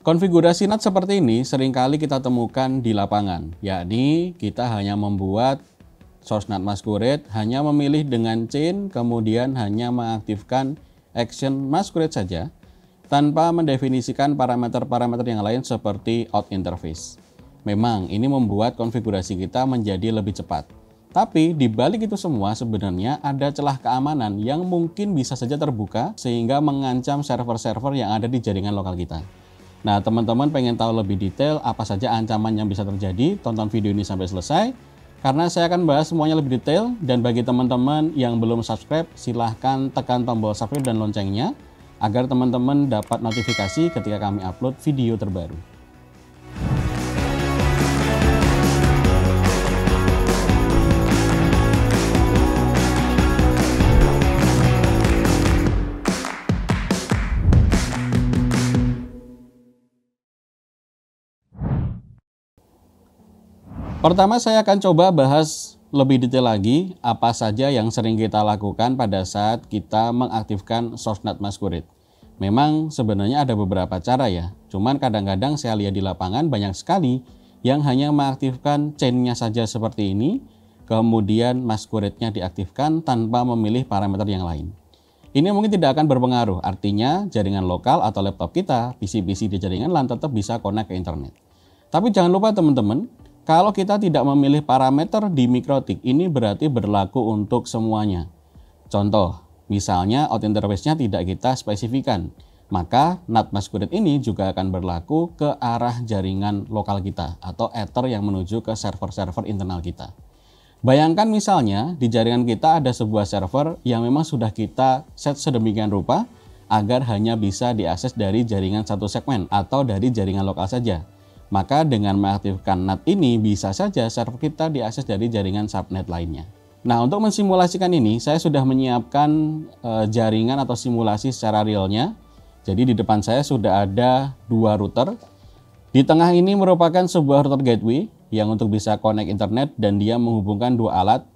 Konfigurasi NAT seperti ini seringkali kita temukan di lapangan, yakni kita hanya membuat source NAT masquerade, hanya memilih dengan chain, kemudian hanya mengaktifkan action masquerade saja, tanpa mendefinisikan parameter-parameter yang lain seperti out interface. Memang ini membuat konfigurasi kita menjadi lebih cepat. Tapi di balik itu semua sebenarnya ada celah keamanan yang mungkin bisa saja terbuka sehingga mengancam server-server yang ada di jaringan lokal kita. Nah, teman-teman pengen tahu lebih detail apa saja ancaman yang bisa terjadi, tonton video ini sampai selesai. Karena saya akan bahas semuanya lebih detail, dan bagi teman-teman yang belum subscribe, silahkan tekan tombol subscribe dan loncengnya, agar teman-teman dapat notifikasi ketika kami upload video terbaru. Pertama saya akan coba bahas lebih detail lagi apa saja yang sering kita lakukan pada saat kita mengaktifkan source NAT masquerade. Memang sebenarnya ada beberapa cara ya, cuman kadang-kadang saya lihat di lapangan banyak sekali yang hanya mengaktifkan chain-nya saja seperti ini, kemudian masquerade-nya diaktifkan tanpa memilih parameter yang lain. Ini mungkin tidak akan berpengaruh, artinya jaringan lokal atau laptop kita, PC-PC di jaringan LAN tetap bisa connect ke internet. Tapi jangan lupa teman-teman, kalau kita tidak memilih parameter di MikroTik, ini berarti berlaku untuk semuanya. Contoh, misalnya out interface-nya tidak kita spesifikan, maka NAT masquerade ini juga akan berlaku ke arah jaringan lokal kita atau ether yang menuju ke server-server internal kita. Bayangkan misalnya di jaringan kita ada sebuah server yang memang sudah kita set sedemikian rupa agar hanya bisa diakses dari jaringan satu segmen atau dari jaringan lokal saja. Maka dengan mengaktifkan NAT ini bisa saja server kita diakses dari jaringan subnet lainnya. Nah, untuk mensimulasikan ini saya sudah menyiapkan jaringan atau simulasi secara realnya. Jadi di depan saya sudah ada dua router. Di tengah ini merupakan sebuah router gateway yang untuk bisa connect internet dan dia menghubungkan dua alat.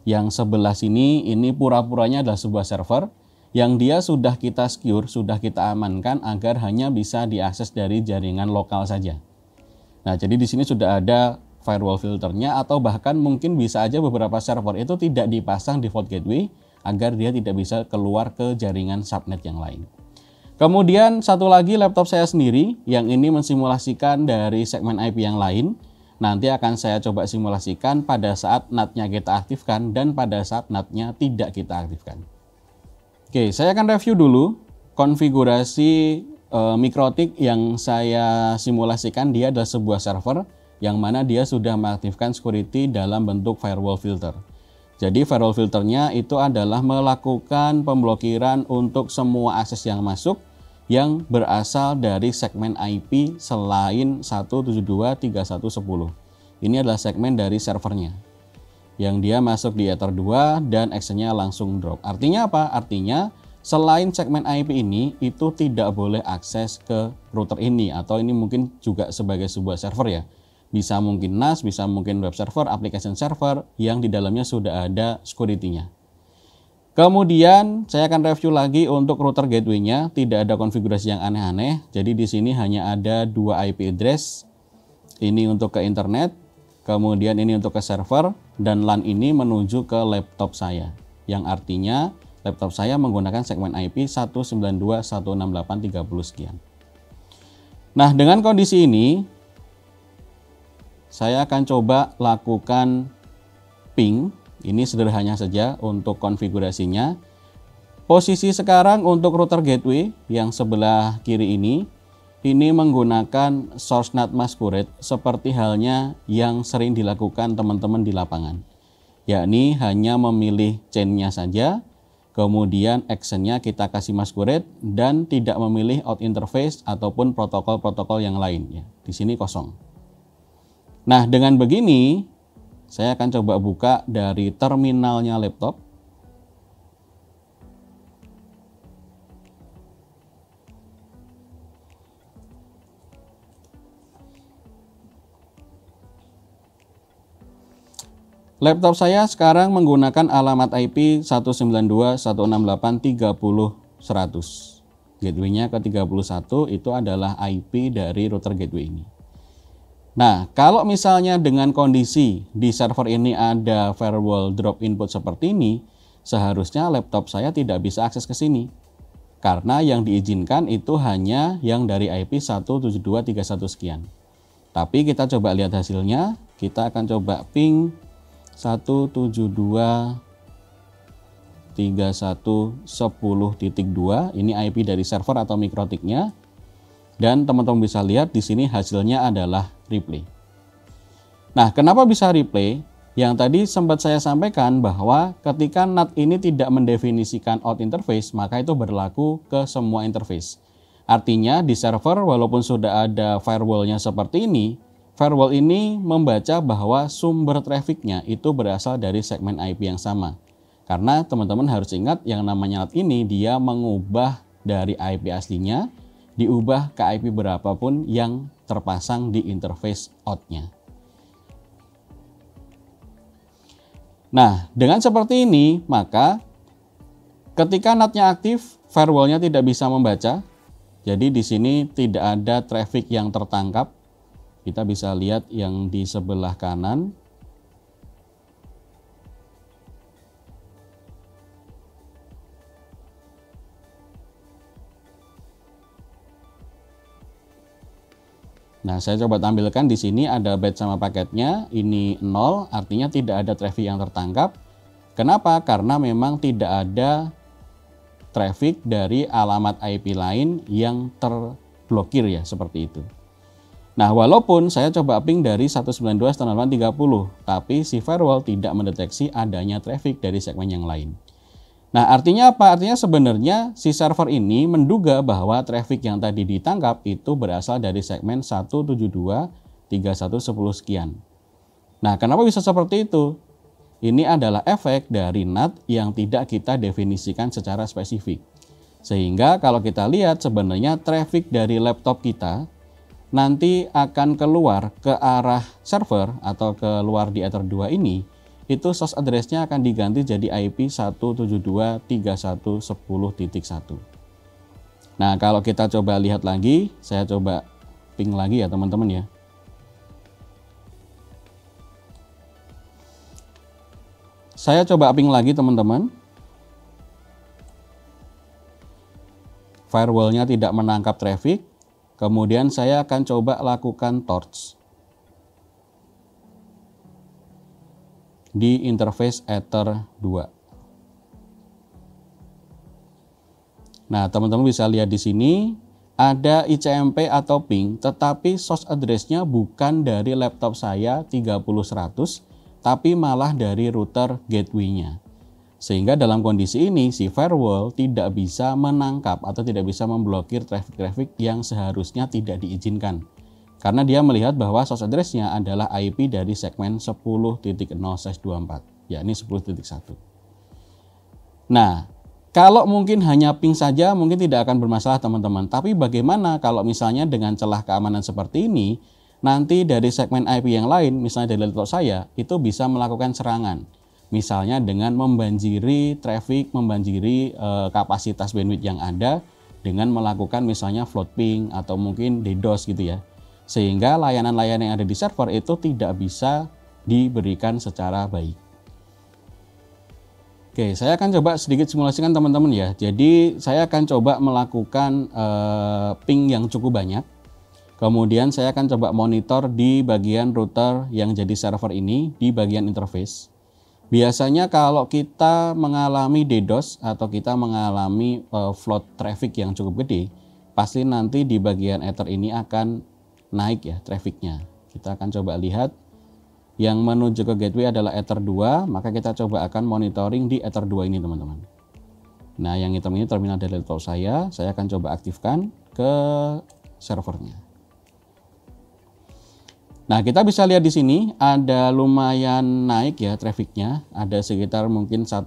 Yang sebelah sini ini pura-puranya adalah sebuah server yang dia sudah kita secure, sudah kita amankan agar hanya bisa diakses dari jaringan lokal saja. Nah, jadi di sini sudah ada firewall filternya atau bahkan mungkin bisa aja beberapa server itu tidak dipasang default gateway agar dia tidak bisa keluar ke jaringan subnet yang lain. Kemudian satu lagi laptop saya sendiri yang ini mensimulasikan dari segmen IP yang lain. Nanti akan saya coba simulasikan pada saat NAT-nya kita aktifkan dan pada saat NAT-nya tidak kita aktifkan. Oke, saya akan review dulu konfigurasi MikroTik yang saya simulasikan. Dia adalah sebuah server yang mana dia sudah mengaktifkan security dalam bentuk firewall filter. Jadi firewall filternya itu adalah melakukan pemblokiran untuk semua akses yang masuk yang berasal dari segmen IP selain 172.31.10. Ini adalah segmen dari servernya yang dia masuk di Ether 2 dan actionnya langsung drop. Artinya apa? Artinya selain segmen IP ini, itu tidak boleh akses ke router ini, atau ini mungkin juga sebagai sebuah server ya. Bisa mungkin NAS, bisa mungkin web server, application server yang di dalamnya sudah ada security-nya. Kemudian saya akan review lagi untuk router gateway-nya, tidak ada konfigurasi yang aneh-aneh. Jadi di sini hanya ada dua IP address. Ini untuk ke internet, kemudian ini untuk ke server, dan LAN ini menuju ke laptop saya. Yang artinya laptop saya menggunakan segmen IP 192.168.30 sekian. Nah, dengan kondisi ini, saya akan coba lakukan ping. Ini sederhana saja untuk konfigurasinya. Posisi sekarang untuk router gateway yang sebelah kiri ini menggunakan source NAT masquerade seperti halnya yang sering dilakukan teman-teman di lapangan. Yakni hanya memilih chain-nya saja, kemudian actionnya kita kasih masquerade dan tidak memilih out interface ataupun protokol-protokol yang lain. Ya, di sini kosong. Nah, dengan begini saya akan coba buka dari terminalnya laptop. Laptop saya sekarang menggunakan alamat IP 192.168.30.100. gateway-nya ke 31 itu adalah IP dari router gateway ini. Nah, kalau misalnya dengan kondisi di server ini ada firewall drop input seperti ini, seharusnya laptop saya tidak bisa akses ke sini. Karena yang diizinkan itu hanya yang dari IP 172.31 sekian. Tapi kita coba lihat hasilnya, kita akan coba ping 172.31.10.2, ini IP dari server atau mikrotiknya. Dan teman-teman bisa lihat di sini hasilnya adalah replay. Nah, kenapa bisa replay? Yang tadi sempat saya sampaikan bahwa ketika NAT ini tidak mendefinisikan out interface, maka itu berlaku ke semua interface. Artinya di server walaupun sudah ada firewall-nya seperti ini, firewall ini membaca bahwa sumber traffic-nya itu berasal dari segmen IP yang sama. Karena teman-teman harus ingat yang namanya NAT ini dia mengubah dari IP aslinya, diubah ke IP berapapun yang terpasang di interface out-nya. Nah, dengan seperti ini, maka ketika NAT-nya aktif, firewall-nya tidak bisa membaca. Jadi di sini tidak ada traffic yang tertangkap. Kita bisa lihat yang di sebelah kanan. Nah, saya coba tampilkan di sini ada batch sama paketnya, ini 0, artinya tidak ada traffic yang tertangkap. Kenapa? Karena memang tidak ada traffic dari alamat IP lain yang terblokir ya, seperti itu. Nah, walaupun saya coba ping dari 192.168.30, tapi si firewall tidak mendeteksi adanya traffic dari segmen yang lain. Nah, artinya apa? Artinya sebenarnya si server ini menduga bahwa traffic yang tadi ditangkap itu berasal dari segmen 172.31.10 sekian. Nah, kenapa bisa seperti itu? Ini adalah efek dari NAT yang tidak kita definisikan secara spesifik. Sehingga kalau kita lihat sebenarnya traffic dari laptop kita nanti akan keluar ke arah server atau keluar di Ether 2 ini, itu source address-nya akan diganti jadi IP 172.31.10.1. Nah, kalau kita coba lihat lagi, saya coba ping lagi ya teman-teman ya. Saya coba ping lagi teman-teman. Firewall-nya tidak menangkap traffic. Kemudian saya akan coba lakukan torch di interface Ether 2. Nah, teman-teman bisa lihat di sini ada ICMP atau ping, tetapi source address-nya bukan dari laptop saya 30.100, tapi malah dari router gateway-nya. Sehingga dalam kondisi ini si firewall tidak bisa menangkap atau tidak bisa memblokir traffic-traffic yang seharusnya tidak diizinkan. Karena dia melihat bahwa source address-nya adalah IP dari segmen 10.0/24, yakni 10.1. Nah, kalau mungkin hanya ping saja mungkin tidak akan bermasalah teman-teman. Tapi bagaimana kalau misalnya dengan celah keamanan seperti ini, nanti dari segmen IP yang lain, misalnya dari laptop saya, itu bisa melakukan serangan. Misalnya dengan membanjiri traffic, membanjiri kapasitas bandwidth yang ada, dengan melakukan misalnya float ping atau mungkin DDoS gitu ya. Sehingga layanan-layanan yang ada di server itu tidak bisa diberikan secara baik. Oke, saya akan coba sedikit simulasikan teman-teman ya. Jadi saya akan coba melakukan ping yang cukup banyak. Kemudian saya akan coba monitor di bagian router yang jadi server ini, di bagian interface. Biasanya kalau kita mengalami DDoS atau kita mengalami float traffic yang cukup gede, pasti nanti di bagian Ether ini akan naik ya trafficnya. Kita akan coba lihat yang menuju ke gateway adalah Ether 2, maka kita coba akan monitoring di Ether 2 ini teman-teman. Nah, yang hitam ini terminal dari laptop saya akan coba aktifkan ke servernya. Nah, kita bisa lihat di sini ada lumayan naik ya trafficnya, ada sekitar mungkin 1,5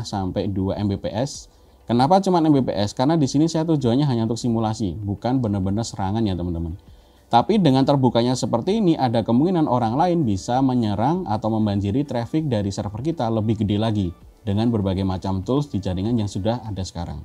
sampai 2 Mbps. Kenapa cuma Mbps? Karena di sini saya tujuannya hanya untuk simulasi, bukan benar-benar serangan ya teman-teman. Tapi dengan terbukanya seperti ini, ada kemungkinan orang lain bisa menyerang atau membanjiri traffic dari server kita lebih gede lagi dengan berbagai macam tools di jaringan yang sudah ada sekarang.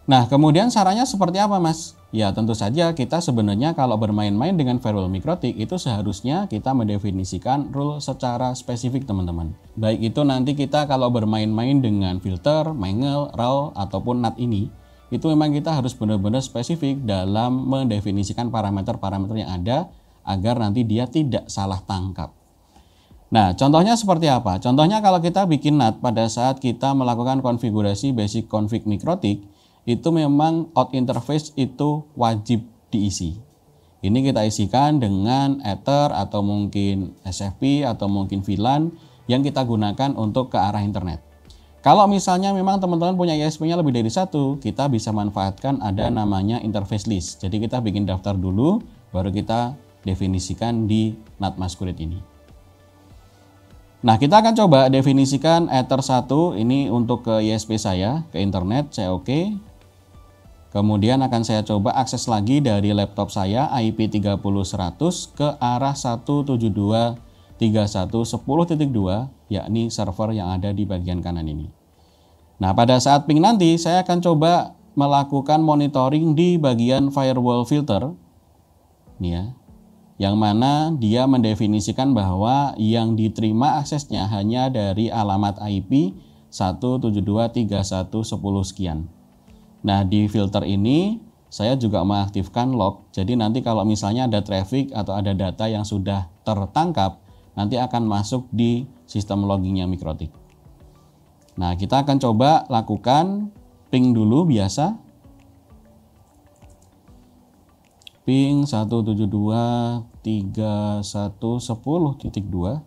Nah, kemudian caranya seperti apa, Mas? Ya, tentu saja kita sebenarnya kalau bermain-main dengan firewall mikrotik itu seharusnya kita mendefinisikan rule secara spesifik, teman-teman. Baik itu nanti kita kalau bermain-main dengan filter, mangle, raw, ataupun NAT ini, itu memang kita harus benar-benar spesifik dalam mendefinisikan parameter-parameter yang ada agar nanti dia tidak salah tangkap. Nah, contohnya seperti apa? Contohnya kalau kita bikin NAT pada saat kita melakukan konfigurasi basic config mikrotik, itu memang out interface itu wajib diisi. Ini kita isikan dengan Ether atau mungkin SFP atau mungkin VLAN yang kita gunakan untuk ke arah internet. Kalau misalnya memang teman-teman punya ISP-nya lebih dari satu, kita bisa manfaatkan ada namanya interface list. Jadi kita bikin daftar dulu, baru kita definisikan di NAT Masquerade ini. Nah, kita akan coba definisikan Ether 1 ini untuk ke ISP saya, ke internet, saya oke. Kemudian akan saya coba akses lagi dari laptop saya IP 30.100 ke arah 172.31.10.2, yakni server yang ada di bagian kanan ini. Nah, pada saat ping nanti saya akan coba melakukan monitoring di bagian firewall filter. Nih ya. Yang mana dia mendefinisikan bahwa yang diterima aksesnya hanya dari alamat IP 172.31.10 sekian. Nah, di filter ini saya juga mengaktifkan log. Jadi nanti kalau misalnya ada traffic atau ada data yang sudah tertangkap, nanti akan masuk di sistem loggingnya mikrotik. Nah, kita akan coba lakukan ping dulu biasa. Ping 172.31.10.2.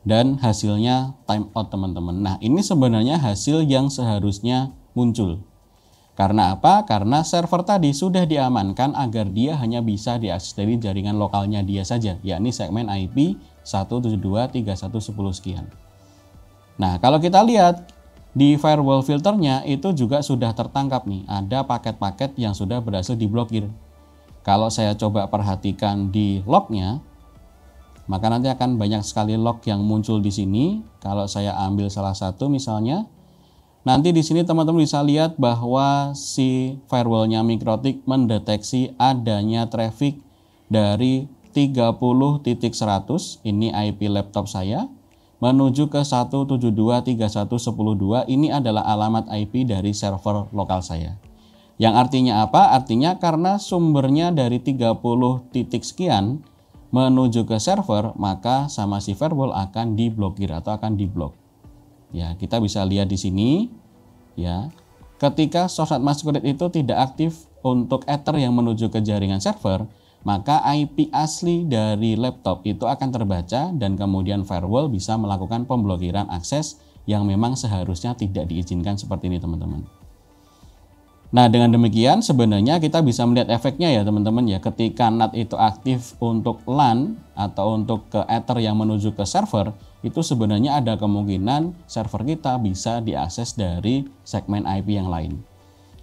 Dan hasilnya timeout, teman-teman. Nah, ini sebenarnya hasil yang seharusnya muncul. Karena apa? Karena server tadi sudah diamankan agar dia hanya bisa diakses dari jaringan lokalnya dia saja, yakni segmen IP 172.31.10 sekian. Nah, kalau kita lihat di firewall filternya itu juga sudah tertangkap nih, ada paket-paket yang sudah berhasil diblokir. Kalau saya coba perhatikan di lognya, maka nanti akan banyak sekali log yang muncul di sini. Kalau saya ambil salah satu misalnya, nanti di sini teman-teman bisa lihat bahwa si firewallnya mikrotik mendeteksi adanya traffic dari 30.100, ini IP laptop saya, menuju ke 172.31.10.2, ini adalah alamat IP dari server lokal saya. Yang artinya apa? Artinya karena sumbernya dari 30 titik sekian menuju ke server, maka sama si firewall akan diblokir atau akan diblok. Ya, kita bisa lihat di sini ya. Ketika SourceNet Masquerade itu tidak aktif untuk Ether yang menuju ke jaringan server, maka IP asli dari laptop itu akan terbaca dan kemudian firewall bisa melakukan pemblokiran akses yang memang seharusnya tidak diizinkan seperti ini, teman-teman. Nah, dengan demikian sebenarnya kita bisa melihat efeknya ya, teman-teman ya. Ketika NAT itu aktif untuk LAN atau untuk ke Ether yang menuju ke server, itu sebenarnya ada kemungkinan server kita bisa diakses dari segmen IP yang lain.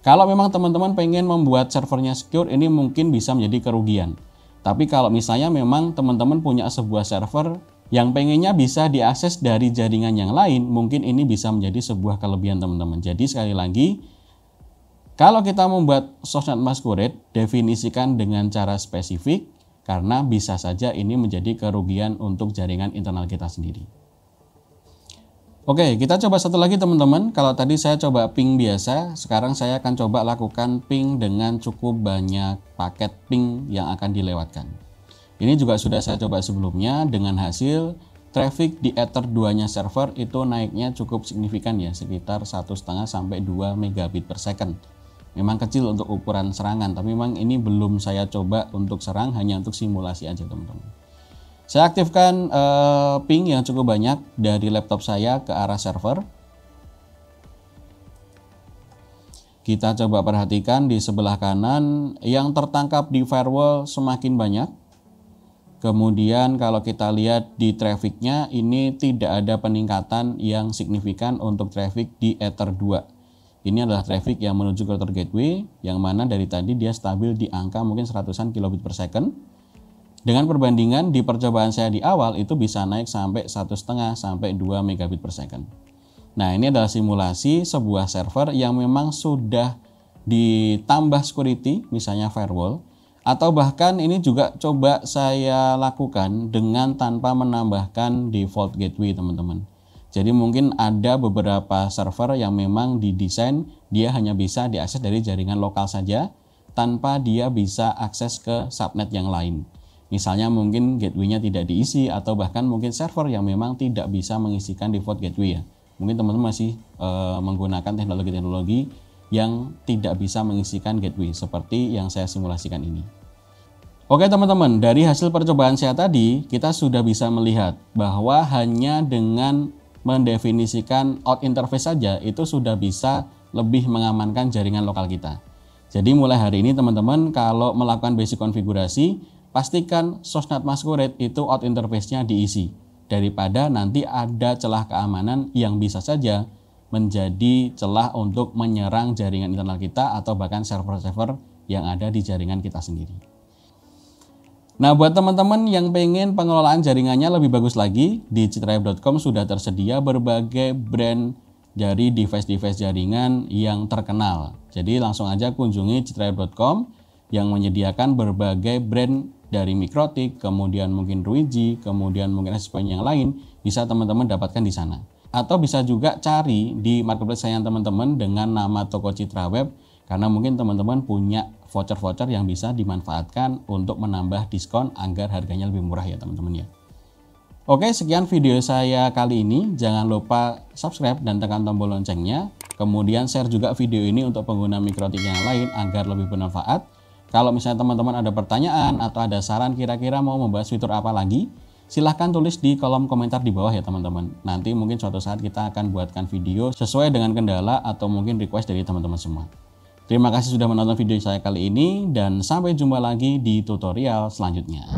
Kalau memang teman-teman pengen membuat servernya secure, ini mungkin bisa menjadi kerugian. Tapi kalau misalnya memang teman-teman punya sebuah server yang pengennya bisa diakses dari jaringan yang lain, mungkin ini bisa menjadi sebuah kelebihan, teman-teman. Jadi sekali lagi, kalau kita membuat SourceNet Masquerade, definisikan dengan cara spesifik, karena bisa saja ini menjadi kerugian untuk jaringan internal kita sendiri. Oke, kita coba satu lagi, teman-teman. Kalau tadi saya coba ping biasa, sekarang saya akan coba lakukan ping dengan cukup banyak paket ping yang akan dilewatkan. Ini juga sudah saya coba sebelumnya dengan hasil traffic di Ether 2-nya server itu naiknya cukup signifikan ya, sekitar 1,5 sampai 2 megabit per second. Memang kecil untuk ukuran serangan, tapi memang ini belum saya coba untuk serang, hanya untuk simulasi aja, teman-teman. Saya aktifkan ping yang cukup banyak dari laptop saya ke arah server. Kita coba perhatikan di sebelah kanan yang tertangkap di firewall semakin banyak. Kemudian kalau kita lihat di trafficnya, ini tidak ada peningkatan yang signifikan untuk traffic di Ether 2. Ini adalah traffic yang menuju ke router gateway, yang mana dari tadi dia stabil di angka mungkin 100-an kilobit per second. Dengan perbandingan di percobaan saya di awal itu bisa naik sampai 1,5 sampai 2 megabit per second. Nah, ini adalah simulasi sebuah server yang memang sudah ditambah security, misalnya firewall, atau bahkan ini juga coba saya lakukan dengan tanpa menambahkan default gateway, teman-teman. Jadi mungkin ada beberapa server yang memang didesain dia hanya bisa diakses dari jaringan lokal saja tanpa dia bisa akses ke subnet yang lain. Misalnya mungkin gateway-nya tidak diisi atau bahkan mungkin server yang memang tidak bisa mengisikan default gateway ya. Mungkin teman-teman masih menggunakan teknologi-teknologi yang tidak bisa mengisikan gateway seperti yang saya simulasikan ini. Oke teman-teman, dari hasil percobaan saya tadi kita sudah bisa melihat bahwa hanya dengan mendefinisikan out interface saja itu sudah bisa lebih mengamankan jaringan lokal kita. Jadi mulai hari ini teman-teman kalau melakukan basic konfigurasi, pastikan Sosnat Masquerade itu out interface-nya diisi daripada nanti ada celah keamanan yang bisa saja menjadi celah untuk menyerang jaringan internal kita atau bahkan server-server yang ada di jaringan kita sendiri. Nah, buat teman-teman yang pengen pengelolaan jaringannya lebih bagus lagi, di citrayam.com sudah tersedia berbagai brand dari device-device jaringan yang terkenal. Jadi langsung aja kunjungi citrayam.com yang menyediakan berbagai brand dari Mikrotik, kemudian mungkin Ruiji, kemudian mungkin SPN yang lain, bisa teman-teman dapatkan di sana. Atau bisa juga cari di marketplace saya teman-teman dengan nama toko Citra Web, karena mungkin teman-teman punya voucher-voucher yang bisa dimanfaatkan untuk menambah diskon agar harganya lebih murah ya teman-teman ya. Oke, sekian video saya kali ini. Jangan lupa subscribe dan tekan tombol loncengnya. Kemudian share juga video ini untuk pengguna Mikrotik yang lain agar lebih bermanfaat. Kalau misalnya teman-teman ada pertanyaan atau ada saran kira-kira mau membahas fitur apa lagi, silahkan tulis di kolom komentar di bawah ya teman-teman. Nanti mungkin suatu saat kita akan buatkan video sesuai dengan kendala atau mungkin request dari teman-teman semua. Terima kasih sudah menonton video saya kali ini dan sampai jumpa lagi di tutorial selanjutnya.